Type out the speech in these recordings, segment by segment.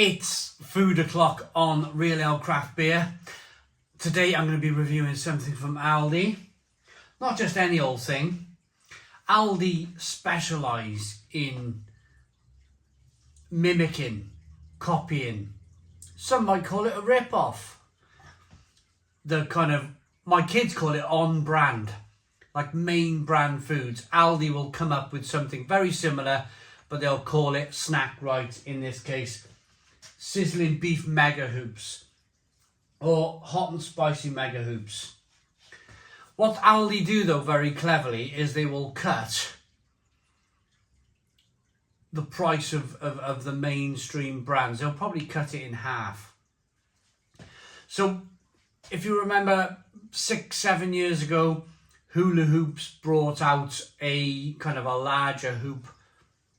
It's food o'clock on Real Ale Craft Beer. Today I'm going to be reviewing something from Aldi. Not just any old thing. Aldi specialise in mimicking, copying. Some might call it a rip-off. My kids call it on-brand. Like main brand foods. Aldi will come up with something very similar, but they'll call it Snackrite, in this case. Sizzling beef mega hoops or hot and spicy mega hoops. What Aldi do though very cleverly is they will cut the price of the mainstream brands. They'll probably cut it in half. So if you remember 6-7 years ago, Hula Hoops brought out a kind of a larger hoop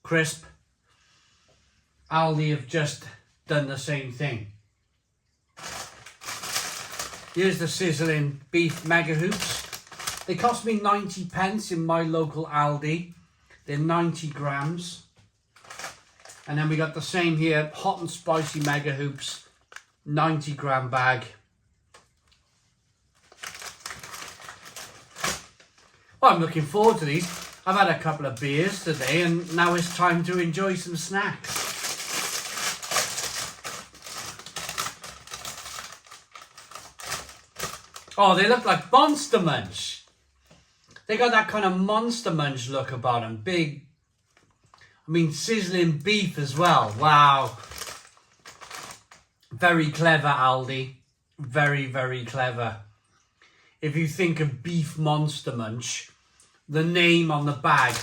crisp. Aldi have just done the same thing. Here's the sizzling beef mega hoops. They cost me 90p in my local Aldi. They're 90 grams. And then we got the same here, hot and spicy mega hoops, 90 gram bag. Well, I'm looking forward to these. I've had a couple of beers today and now it's time to enjoy some snacks. Oh, they look like Monster Munch. They got that kind of Monster Munch look about them. Big, sizzling beef as well. Wow. Very clever, Aldi. Very, very clever. If you think of beef Monster Munch, the name on the bag,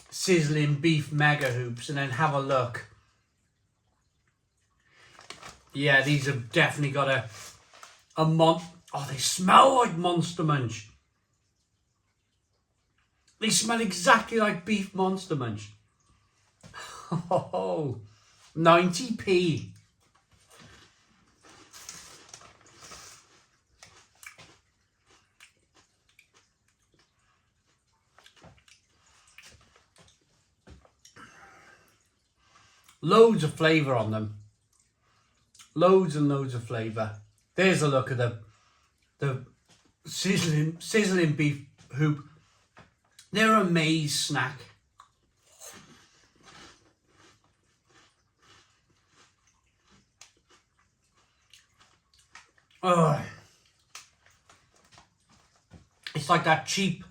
sizzling beef mega hoops, and then have a look. Yeah, these have definitely got Oh, they smell like Monster Munch. They smell exactly like beef Monster Munch. Oh, 90p. Loads of flavour on them. Loads and loads of flavour. There's a look at the sizzling beef hoop. They're a maize snack. Oh, it's like that cheap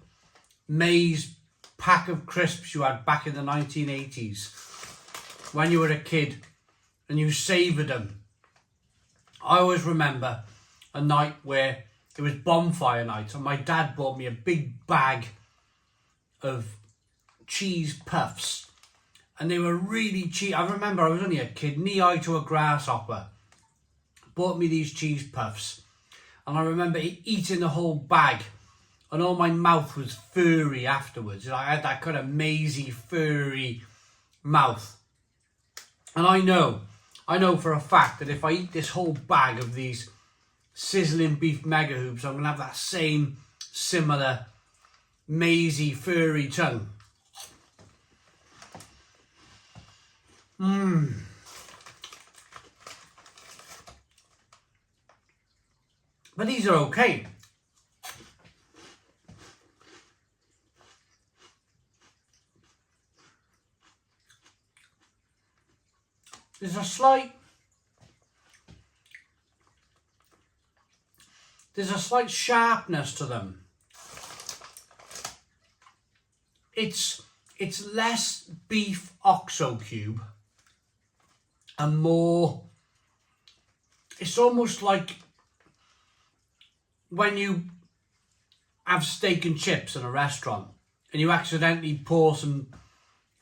maize pack of crisps you had back in the 1980s when you were a kid and you savoured them. I always remember a night where it was bonfire night and my dad bought me a big bag of cheese puffs and they were really cheap. I remember I was only a kid, knee-high to a grasshopper. Bought me these cheese puffs and I remember eating the whole bag and all my mouth was furry afterwards. I had that kind of mazy, furry mouth. And I know for a fact that if I eat this whole bag of these sizzling beef mega hoops, I'm going to have that same similar mazy, furry tongue. But these are okay. There's a slight sharpness to them. It's less beef OXO cube and more, it's almost like when you have steak and chips in a restaurant and you accidentally pour some,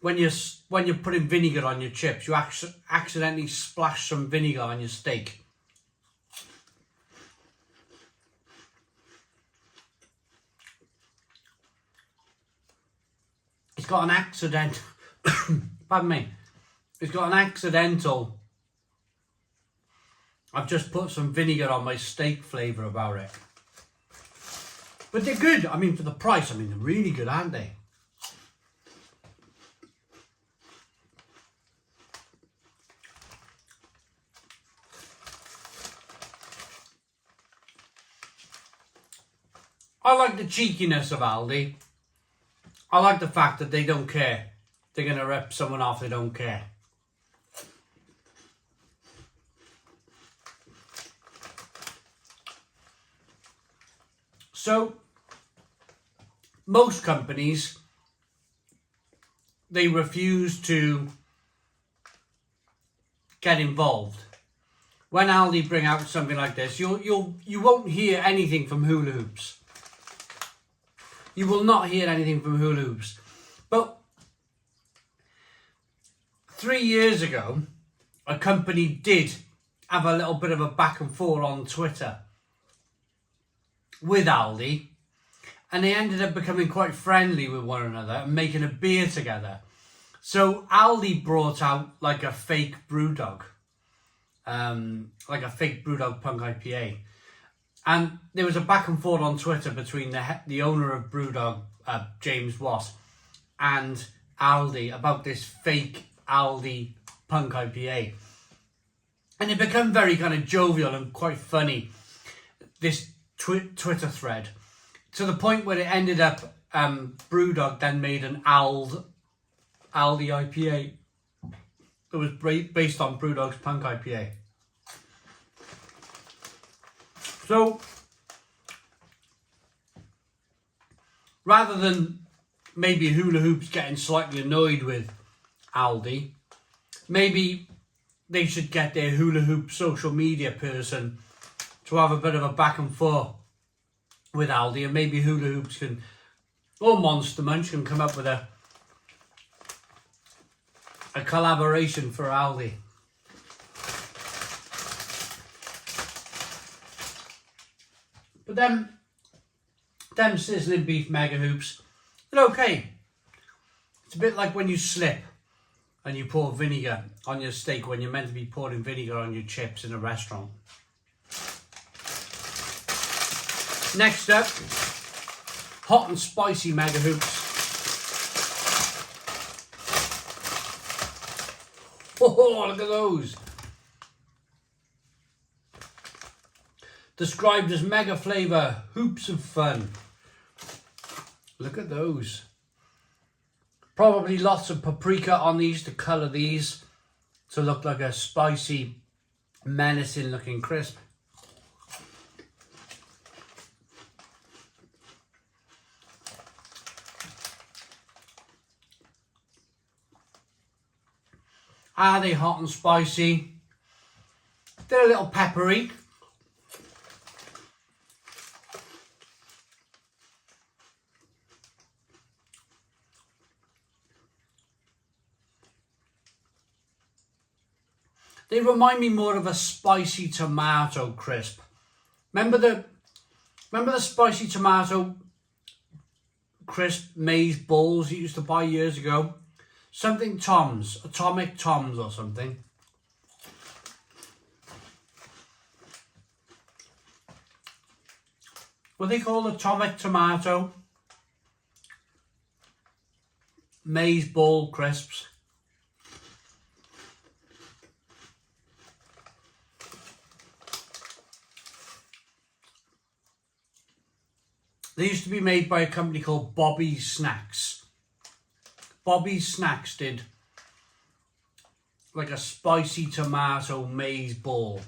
when you're putting vinegar on your chips, you accidentally splash some vinegar on your steak. It's got an accident, pardon me, it's got an accidental, I've just put some vinegar on my steak flavour about it. But they're good, for the price, they're really good, aren't they? I like the cheekiness of Aldi. I like the fact that they don't care. They're going to rip someone off, they don't care. So, most companies, they refuse to get involved. When Aldi bring out something like this, you won't hear anything from hula hoops. You will not hear anything from hula hoops. But 3 years ago, a company did have a little bit of a back and forth on Twitter with Aldi, and they ended up becoming quite friendly with one another and making a beer together. So Aldi brought out like a fake Brewdog, like a fake Brewdog Punk IPA, and there was a back and forth on Twitter between the owner of Brewdog, James Watt, and Aldi about this fake Aldi Punk IPA, and it became very kind of jovial and quite funny, this Twitter thread, to the point where it ended up Brewdog then made an Aldi IPA that was based on Brewdog's Punk IPA. So rather than maybe hula hoops getting slightly annoyed with Aldi, maybe they should get their hula hoop social media person to have a bit of a back and forth with Aldi, and maybe hula hoops can, or Monster Munch can come up with a collaboration for Aldi. But them sizzling beef mega hoops, they're okay. It's a bit like when you slip and you pour vinegar on your steak when you're meant to be pouring vinegar on your chips in a restaurant. Next up, hot and spicy mega hoops. Oh, look at those. Described as mega flavour hoops of fun. Look at those. Probably lots of paprika on these to colour these to look like a spicy, menacing looking crisp. Are they hot and spicy? They're a little peppery. They remind me more of a spicy tomato crisp. Remember the spicy tomato crisp maize balls you used to buy years ago? Something Tom's, Atomic Tom's or something. Were they called Atomic Tomato maize ball crisps? They used to be made by a company called Bobby's Snacks. Bobby's Snacks did like a spicy tomato maize ball.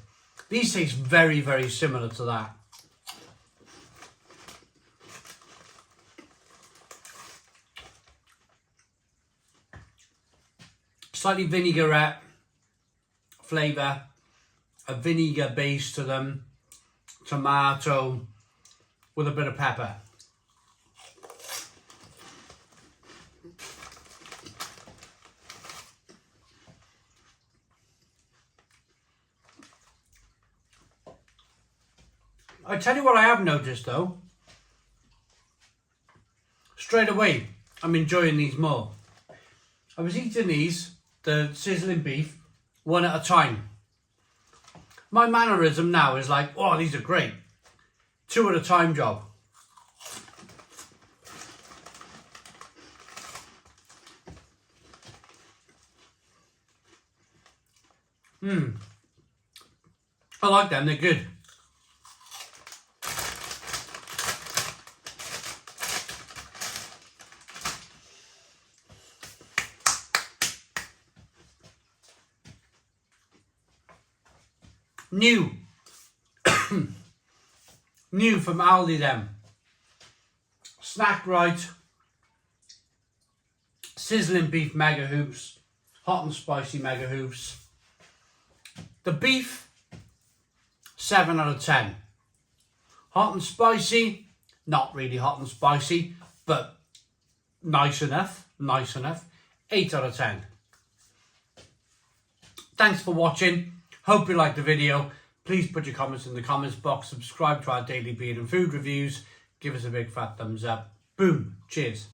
These taste very, very similar to that. Slightly vinaigrette flavour, a vinegar base to them, tomato with a bit of pepper. I tell you what I have noticed though, straight away I'm enjoying these more. I was eating these, the sizzling beef, one at a time. My mannerism now is like, oh, these are great. 2 at a time job. I like them, they're good. New. New from Aldi them. Snackrite Sizzlin beef mega hoops. Hot and spicy mega hoops. The beef, 7 out of 10. Hot and spicy, not really hot and spicy, but nice enough, 8 out of 10. Thanks for watching. Hope you liked the video. Please put your comments in the comments box. Subscribe to our daily beer and food reviews. Give us a big fat thumbs up. Boom. Cheers.